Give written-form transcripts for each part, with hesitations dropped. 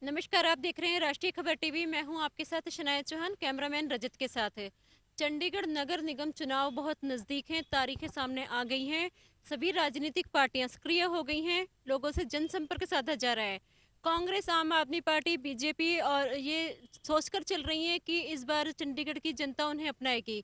नमस्कार, आप देख रहे हैं राष्ट्रीय खबर टीवी। मैं हूं आपके साथ शनाया चौहान, कैमरामैन रजत के साथ है। चंडीगढ़ नगर निगम चुनाव बहुत नज़दीक हैं, तारीखें सामने आ गई हैं। सभी राजनीतिक पार्टियां सक्रिय हो गई हैं, लोगों से जनसंपर्क साधा जा रहा है। कांग्रेस, आम आदमी पार्टी, बीजेपी और ये सोचकर चल रही हैं कि इस बार चंडीगढ़ की जनता उन्हें अपनाएगी।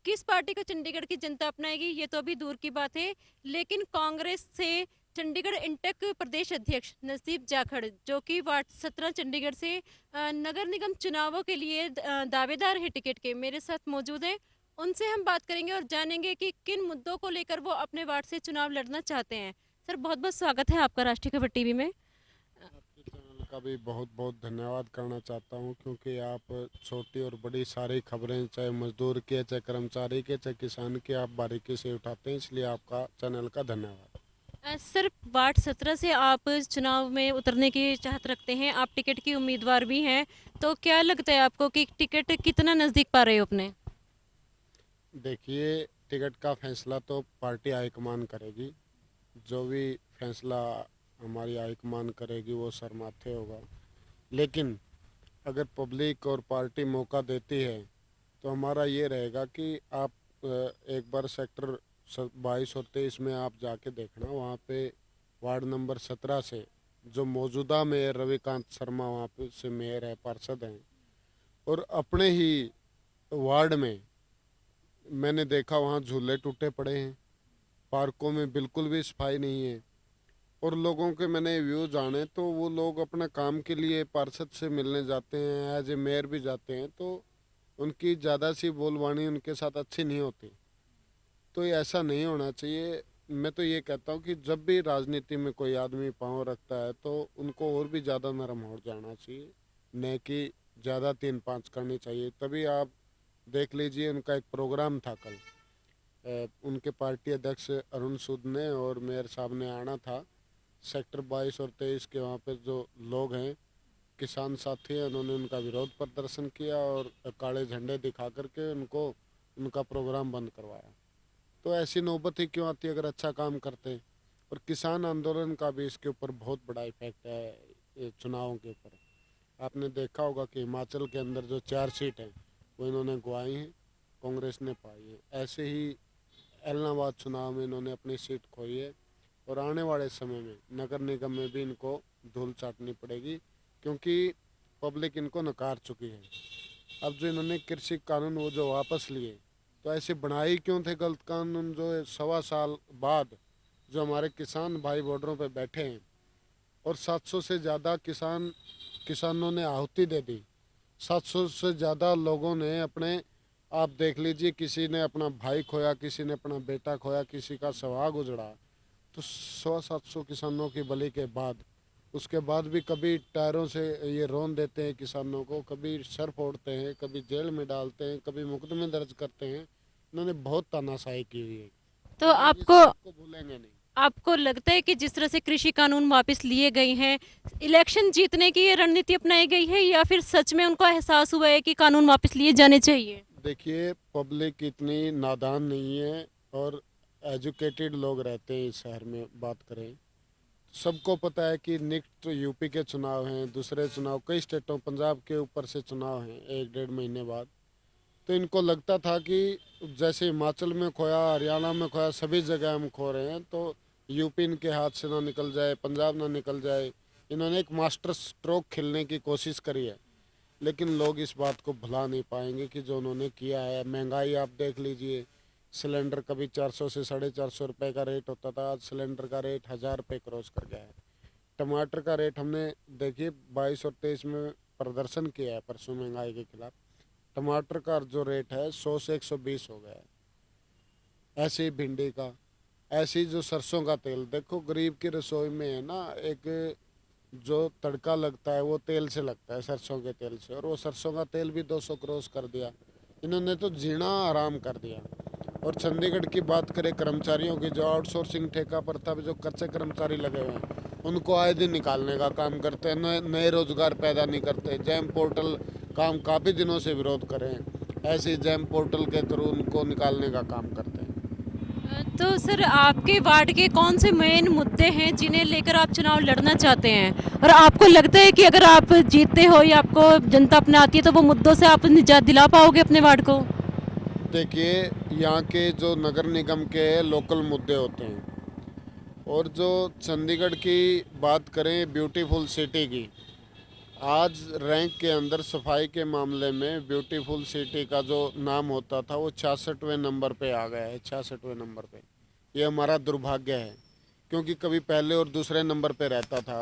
किस पार्टी को चंडीगढ़ की जनता अपनाएगी ये तो अभी दूर की बात है, लेकिन कांग्रेस से चंडीगढ़ इंटक प्रदेश अध्यक्ष नसीब जाखड़, जो कि वार्ड 17 चंडीगढ़ से नगर निगम चुनावों के लिए दावेदार है टिकट के, मेरे साथ मौजूद हैं। उनसे हम बात करेंगे और जानेंगे कि किन मुद्दों को लेकर वो अपने वार्ड से चुनाव लड़ना चाहते हैं। सर, बहुत बहुत स्वागत है आपका राष्ट्रीय खबर टीवी में। आपके चैनल का भी बहुत बहुत धन्यवाद करना चाहता हूं, क्योंकि आप छोटी और बड़ी सारी खबरें, चाहे मजदूर के, चाहे कर्मचारी के, चाहे किसान के, आप बारीकी से उठाते हैं, इसलिए आपका चैनल का धन्यवाद। सर, वार्ड 17 से आप चुनाव में उतरने की चाहत रखते हैं, आप टिकट की उम्मीदवार भी हैं, तो क्या लगता है आपको कि टिकट कितना नज़दीक पा रहे हो अपने? देखिए, टिकट का फैसला तो पार्टी हाईकमान करेगी। जो भी फैसला हमारी हाईकमान करेगी वो सर माथे होगा। लेकिन अगर पब्लिक और पार्टी मौका देती है तो हमारा ये रहेगा कि आप एक बार सेक्टर 22 और 23 में आप जाके देखना। वहाँ पे वार्ड नंबर 17 से जो मौजूदा मेयर रविकांत शर्मा वहाँ पे से मेयर है, पार्षद हैं, और अपने ही वार्ड में मैंने देखा वहाँ झूले टूटे पड़े हैं, पार्कों में बिल्कुल भी सफाई नहीं है। और लोगों के मैंने व्यू जाने तो वो लोग अपना काम के लिए पार्षद से मिलने जाते हैं, एज ए मेयर भी जाते हैं, तो उनकी ज़्यादा सी बोलवाणी उनके साथ अच्छी नहीं होती। तो ये ऐसा नहीं होना चाहिए। मैं तो ये कहता हूँ कि जब भी राजनीति में कोई आदमी पाँव रखता है तो उनको और भी ज़्यादा नरम हो जाना चाहिए, न कि ज़्यादा 3-5 करनी चाहिए। तभी आप देख लीजिए, उनका एक प्रोग्राम था कल। उनके पार्टी अध्यक्ष अरुण सूद ने और मेयर साहब ने आना था। सेक्टर 22 और 23 के वहाँ पे जो लोग हैं, किसान साथी हैं, उन्होंने उनका विरोध प्रदर्शन किया और काले झंडे दिखा करके उनको उनका प्रोग्राम बंद करवाया। तो ऐसी नौबत ही क्यों आती अगर अच्छा काम करते। और किसान आंदोलन का भी इसके ऊपर बहुत बड़ा इफेक्ट है, ये चुनावों के ऊपर। आपने देखा होगा कि हिमाचल के अंदर जो 4 सीट हैं वो इन्होंने गंवाई हैं, कांग्रेस ने पाई है। ऐसे ही एलनाबाद चुनाव में इन्होंने अपनी सीट खोई है, और आने वाले समय में नगर निगम में भी इनको धूल चाटनी पड़ेगी, क्योंकि पब्लिक इनको नकार चुकी है। अब जो इन्होंने कृषि कानून वो जो वापस लिए, तो ऐसे बनाए क्यों थे गलत कानून, जो 1.25 साल बाद जो हमारे किसान भाई बॉर्डरों पे बैठे हैं, और 700 से ज़्यादा किसानों ने आहुति दे दी। 700 से ज़्यादा लोगों ने अपने, आप देख लीजिए, किसी ने अपना भाई खोया, किसी ने अपना बेटा खोया, किसी का सुहाग उजड़ा। तो 100-700 किसानों की बलि के बाद, उसके बाद भी कभी टायरों से ये रौन देते हैं किसानों को, कभी सर फोड़ते हैं, कभी जेल में डालते हैं, कभी मुकदमे दर्ज करते हैं। इन्होंने बहुत तानाशाही की हुई है। तो तो ये इस आपको बात को भूलेंगे नहीं। आपको लगता है कि जिस तरह से कृषि कानून वापस लिए गए हैं, इलेक्शन जीतने की ये रणनीति अपनाई गई है, या फिर सच में उनको एहसास हुआ है कि कानून वापस लिए जाने चाहिए? देखिए, पब्लिक इतनी नादान नहीं है, और एजुकेटेड लोग रहते हैं इस शहर में। बात करें, सबको पता है कि नेक्स्ट यूपी के चुनाव हैं, दूसरे चुनाव कई स्टेटों, पंजाब के ऊपर से चुनाव हैं 1-1.5 महीने बाद। तो इनको लगता था कि जैसे हिमाचल में खोया, हरियाणा में खोया, सभी जगह हम खो रहे हैं, तो यूपी इनके हाथ से ना निकल जाए, पंजाब ना निकल जाए। इन्होंने एक मास्टर स्ट्रोक खेलने की कोशिश करी है। लेकिन लोग इस बात को भुला नहीं पाएंगे कि जो उन्होंने किया है। महंगाई आप देख लीजिए, सिलेंडर कभी 400 से 450 रुपये का रेट होता था, आज सिलेंडर का रेट 1000 रुपये क्रॉस कर गया है। टमाटर का रेट हमने, देखिए, 22 और 23 में प्रदर्शन किया है परसों महंगाई के खिलाफ। टमाटर का जो रेट है 100 से 120 हो गया है। ऐसे ही भिंडी का, ऐसे ही जो सरसों का तेल, देखो गरीब की रसोई में है ना, एक जो तड़का लगता है वो तेल से लगता है, सरसों के तेल से, और वो सरसों का तेल भी 200 क्रॉस कर दिया। इन्होंने तो जीना आराम कर दिया। और चंडीगढ़ की बात करें कर्मचारियों की, जो आउटसोर्सिंग ठेका पर था, जो कच्चे कर्मचारी लगे हुए हैं, उनको आए दिन निकालने का काम करते हैं, नए नए रोजगार पैदा नहीं करते। जैम पोर्टल काम काफ़ी दिनों से विरोध करें, ऐसे ही जैम पोर्टल के थ्रू उनको निकालने का काम करते हैं। तो सर आपके वार्ड के कौन से मेन मुद्दे हैं जिन्हें लेकर आप चुनाव लड़ना चाहते हैं और आपको लगता है कि अगर आप जीतते हो या आपको जनता अपनाती है तो वो मुद्दों से आप निजात दिला पाओगे अपने वार्ड को? देखिए, यहाँ के जो नगर निगम के लोकल मुद्दे होते हैं, और जो चंडीगढ़ की बात करें ब्यूटीफुल सिटी की, आज रैंक के अंदर सफाई के मामले में ब्यूटीफुल सिटी का जो नाम होता था वो 66वें नंबर पे आ गया है, 66वें नंबर पे। ये हमारा दुर्भाग्य है, क्योंकि कभी पहले और दूसरे नंबर पे रहता था।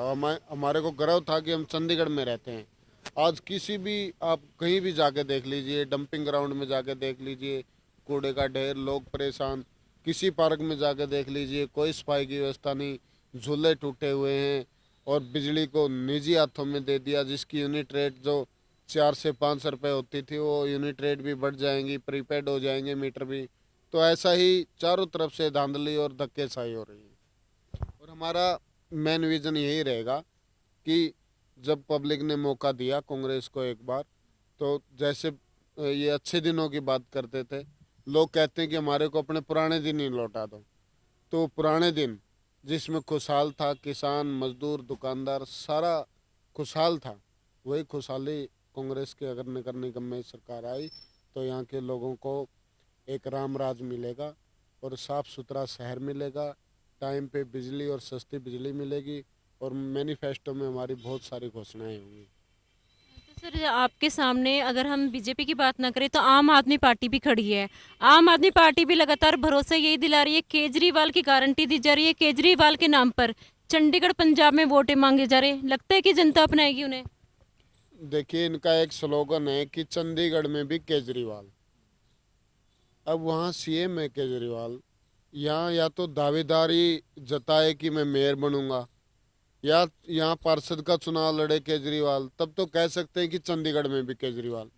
हमारे को गर्व था कि हम चंडीगढ़ में रहते हैं। आज किसी भी, आप कहीं भी जाके देख लीजिए, डंपिंग ग्राउंड में जाके देख लीजिए, कूड़े का ढेर, लोग परेशान। किसी पार्क में जाके देख लीजिए, कोई सफाई की व्यवस्था नहीं, झूले टूटे हुए हैं, और बिजली को निजी हाथों में दे दिया। जिसकी यूनिट रेट जो 4 से 5 रुपए होती थी, वो यूनिट रेट भी बढ़ जाएंगी, प्रीपेड हो जाएंगे मीटर भी। तो ऐसा ही चारों तरफ से धांधली और धक्केशाही हो रही है। और हमारा मेन विजन यही रहेगा कि जब पब्लिक ने मौका दिया कांग्रेस को एक बार, तो जैसे ये अच्छे दिनों की बात करते थे, लोग कहते हैं कि हमारे को अपने पुराने दिन ही लौटा दो। तो पुराने दिन जिसमें खुशहाल था, किसान, मजदूर, दुकानदार, सारा खुशहाल था, वही खुशहाली कांग्रेस के अगर नगर निगम में सरकार आई तो यहाँ के लोगों को एक राम राज मिलेगा, और साफ़ सुथरा शहर मिलेगा, टाइम पे बिजली और सस्ती बिजली मिलेगी, और मैनिफेस्टो में हमारी बहुत सारी घोषणाएं होंगी। तो सर आपके सामने अगर हम बीजेपी की बात ना करें तो आम आदमी पार्टी भी खड़ी है। आम आदमी पार्टी भी लगातार भरोसा यही दिला रही है, केजरीवाल की गारंटी दी जा रही है, केजरीवाल के नाम पर चंडीगढ़ पंजाब में वोटें मांगे जा रहे हैं। लगता है कि जनता अपनाएगी उन्हें? देखिए, इनका एक स्लोगन है कि चंडीगढ़ में भी केजरीवाल। अब वहाँ सीएम है केजरीवाल, यहाँ या तो दावेदारी जताए कि मैं मेयर बनूंगा, या यहाँ पार्षद का चुनाव लड़े केजरीवाल, तब तो कह सकते हैं कि चंडीगढ़ में भी केजरीवाल।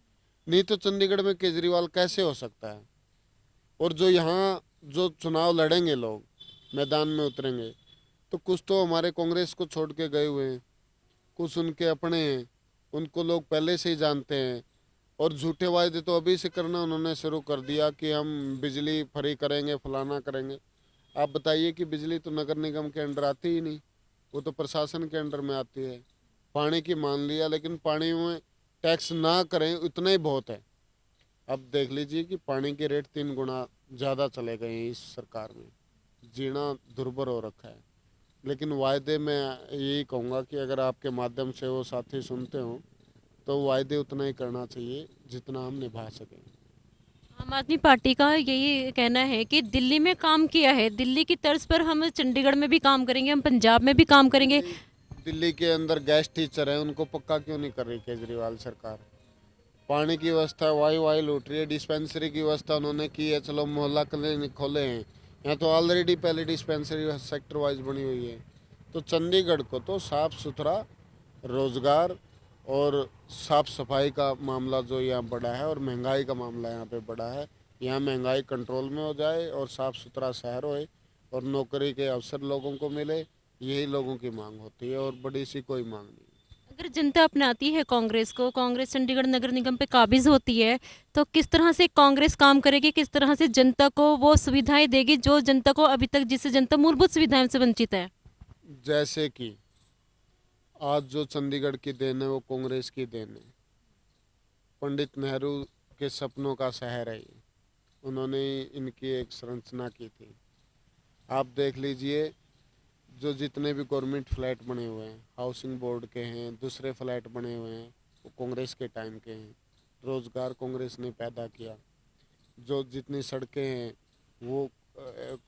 नहीं तो चंडीगढ़ में केजरीवाल कैसे हो सकता है? और जो यहाँ जो चुनाव लड़ेंगे लोग, मैदान में उतरेंगे, तो कुछ तो हमारे कांग्रेस को छोड़ के गए हुए हैं, कुछ उनके अपने हैं, उनको लोग पहले से ही जानते हैं। और झूठे वायदे तो अभी से करना उन्होंने शुरू कर दिया कि हम बिजली फ्री करेंगे, फलाना करेंगे। आप बताइए कि बिजली तो नगर निगम के अंडर आती ही नहीं, वो तो प्रशासन के अंडर में आती है। पानी की मान लिया, लेकिन पानी में टैक्स ना करें उतना ही बहुत है। अब देख लीजिए कि पानी के रेट 3 गुना ज़्यादा चले गए हैं इस सरकार में, जीना दुर्भर हो रखा है। लेकिन वायदे मैं यही कहूँगा कि अगर आपके माध्यम से वो साथी सुनते हो तो वायदे उतना ही करना चाहिए जितना हम निभा सकें। आम आदमी पार्टी का यही कहना है कि दिल्ली में काम किया है, दिल्ली की तर्ज पर हम चंडीगढ़ में भी काम करेंगे, हम पंजाब में भी काम करेंगे। दिल्ली दिल्ली के अंदर गेस्ट टीचर हैं, उनको पक्का क्यों नहीं कर रही केजरीवाल सरकार? पानी की व्यवस्था वाई वाई लूट रही है। डिस्पेंसरी की व्यवस्था उन्होंने की है, चलो मोहल्ला क्लिनिक खोले हैं, यहाँ तो ऑलरेडी पहले डिस्पेंसरी सेक्टर वाइज बनी हुई है। तो चंडीगढ़ को तो साफ़ सुथरा रोज़गार और साफ़ सफाई का मामला जो यहाँ बड़ा है, और महंगाई का मामला यहाँ पे बड़ा है। यहाँ महंगाई कंट्रोल में हो जाए और साफ़ सुथरा शहर होए और नौकरी के अवसर लोगों को मिले, यही लोगों की मांग होती है, और बड़ी सी कोई मांग नहीं। अगर जनता अपनाती है कांग्रेस को, कांग्रेस चंडीगढ़ नगर निगम पे काबिज होती है, तो किस तरह से कांग्रेस काम करेगी, किस तरह से जनता को वो सुविधाएं देगी जो जनता को अभी तक, जिससे जनता मूलभूत सुविधाओं से वंचित है? जैसे कि आज जो चंडीगढ़ की देन है वो कांग्रेस की देन है। पंडित नेहरू के सपनों का शहर है ये, उन्होंने इनकी एक संरचना की थी। आप देख लीजिए, जो जितने भी गवर्नमेंट फ्लैट बने हुए हैं, हाउसिंग बोर्ड के हैं, दूसरे फ्लैट बने हुए हैं, वो कांग्रेस के टाइम के हैं। रोज़गार कांग्रेस ने पैदा किया। जो जितनी सड़कें हैं वो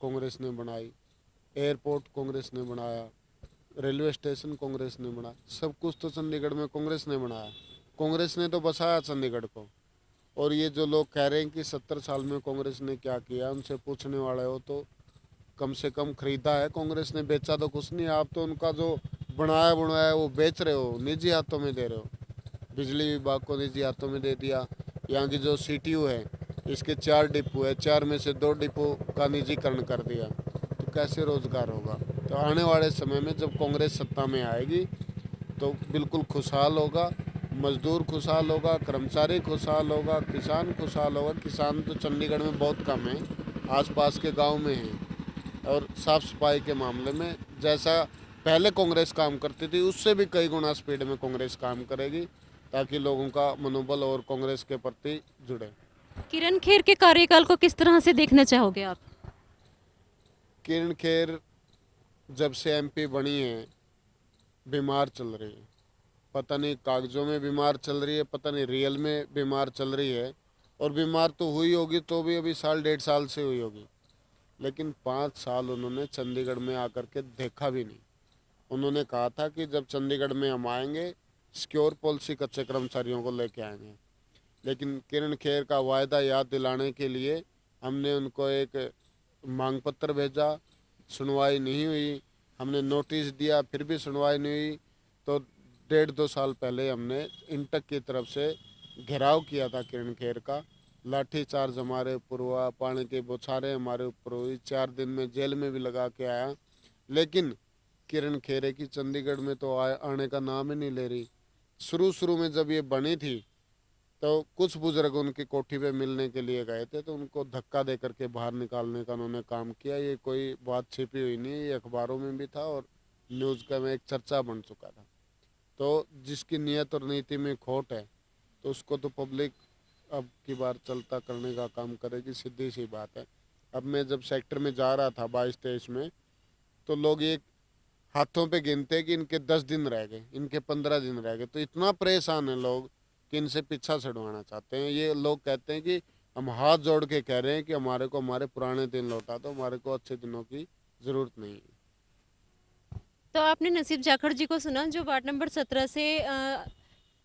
कांग्रेस ने बनाई। एयरपोर्ट कांग्रेस ने बनाया, रेलवे स्टेशन कांग्रेस ने बनाया, सब कुछ तो चंडीगढ़ में कांग्रेस ने बनाया। कांग्रेस ने तो बसाया चंडीगढ़ को। और ये जो लोग कह रहे हैं कि 70 साल में कांग्रेस ने क्या किया, उनसे पूछने वाले हो तो कम से कम खरीदा है कांग्रेस ने, बेचा तो कुछ नहीं। आप तो उनका जो बनाया बनाया है वो बेच रहे हो, निजी हाथों में दे रहे हो। बिजली विभाग को निजी हाथों में दे दिया। यहाँ की जो सीटीयू है, इसके 4 डिपो है, 4 में से 2 डिपो का निजीकरण कर दिया, तो कैसे रोजगार होगा? तो आने वाले समय में जब कांग्रेस सत्ता में आएगी तो बिल्कुल खुशहाल होगा, मजदूर खुशहाल होगा, कर्मचारी खुशहाल होगा, किसान खुशहाल होगा। किसान तो चंडीगढ़ में बहुत कम है, आसपास के गांव में हैं, और साफ सफाई के मामले में जैसा पहले कांग्रेस काम करती थी उससे भी कई गुना स्पीड में कांग्रेस काम करेगी, ताकि लोगों का मनोबल और कांग्रेस के प्रति जुड़े। किरण खेर के कार्यकाल को किस तरह से देखना चाहोगे आप? किरण खेर जब से एमपी बनी है बीमार चल रही है, पता नहीं कागजों में बीमार चल रही है, पता नहीं रियल में बीमार चल रही है। और बीमार तो हुई होगी तो भी अभी साल 1.5 साल से हुई होगी, लेकिन 5 साल उन्होंने चंडीगढ़ में आकर के देखा भी नहीं। उन्होंने कहा था कि जब चंडीगढ़ में हम आएंगे सिक्योर पॉलिसी कच्चे कर्मचारियों को लेके आएंगे, लेकिन किरण खेर का वायदा याद दिलाने के लिए हमने उनको एक मांग पत्र भेजा, सुनवाई नहीं हुई। हमने नोटिस दिया फिर भी सुनवाई नहीं हुई। तो 1.5-2 साल पहले हमने इंटक की तरफ से घेराव किया था किरण खेर का, लाठी चार्ज हमारे ऊपर हुआ, पानी की बौछारें हमारे ऊपर हुई, 4 दिन में जेल में भी लगा के आया, लेकिन किरण खेर की चंडीगढ़ में तो आने का नाम ही नहीं ले रही। शुरू में जब ये बनी थी तो कुछ बुजुर्ग उनकी कोठी पे मिलने के लिए गए थे, तो उनको धक्का दे करके बाहर निकालने का उन्होंने काम किया। ये कोई बात छिपी हुई नहीं, ये अखबारों में भी था और न्यूज़ का में एक चर्चा बन चुका था। तो जिसकी नीयत और नीति में खोट है तो उसको तो पब्लिक अब की बार चलता करने का काम करेगी, सीधी सी बात है। अब मैं जब सेक्टर में जा रहा था 22-23 में, तो लोग एक हाथों पे गिनते कि इनके 10 दिन रह गए, इनके 15 दिन रह गए। तो इतना परेशान है लोग कि इनसे पीछा छुड़वाना चाहते हैं। ये लोग कहते हैं कि हम हाथ जोड़ के कह रहे हैं कि हमारे को हमारे पुराने दिन लौटा दो, हमारे को अच्छे दिनों की ज़रूरत नहीं है। तो आपने नसीब जाखड़ जी को सुना, जो वार्ड नंबर 17 से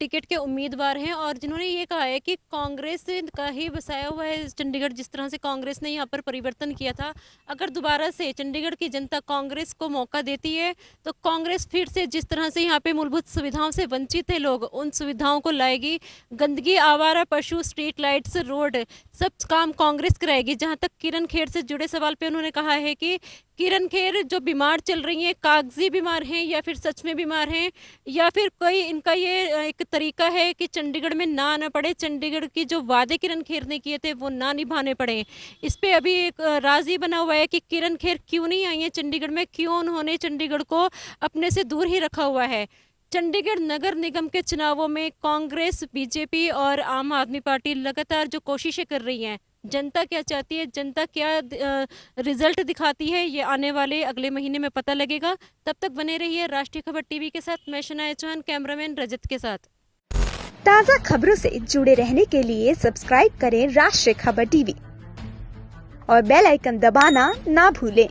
टिकट के उम्मीदवार हैं, और जिन्होंने ये कहा है कि कांग्रेस का ही बसाया हुआ है चंडीगढ़। जिस तरह से कांग्रेस ने यहाँ पर परिवर्तन किया था, अगर दोबारा से चंडीगढ़ की जनता कांग्रेस को मौका देती है तो कांग्रेस फिर से जिस तरह से यहाँ पे मूलभूत सुविधाओं से वंचित है लोग, उन सुविधाओं को लाएगी। गंदगी, आवारा पशु, स्ट्रीट लाइट्स, रोड, सब काम कांग्रेस कराएगी। जहाँ तक किरण खेर से जुड़े सवाल पे उन्होंने कहा है कि किरण खेर जो बीमार चल रही हैं, कागजी बीमार हैं या फिर सच में बीमार हैं, या फिर कोई इनका ये एक तरीका है कि चंडीगढ़ में ना आना पड़े, चंडीगढ़ की जो वादे किरण खेर ने किए थे वो ना निभाने पड़े। इस पे अभी एक राज ही बना हुआ है कि किरण खेर क्यों नहीं आई है चंडीगढ़ में, क्यों उन्होंने चंडीगढ़ को अपने से दूर ही रखा हुआ है। चंडीगढ़ नगर निगम के चुनावों में कांग्रेस, बीजेपी और आम आदमी पार्टी लगातार जो कोशिशें कर रही हैं, जनता क्या चाहती है, जनता क्या रिजल्ट दिखाती है, ये आने वाले अगले महीने में पता लगेगा। तब तक बने रहिए राष्ट्रीय खबर टीवी के साथ। मैं शनाया चौहान, कैमरामैन रजत के साथ। ताज़ा खबरों से जुड़े रहने के लिए सब्सक्राइब करें राष्ट्रीय खबर टीवी और बेल आइकन दबाना ना भूलें।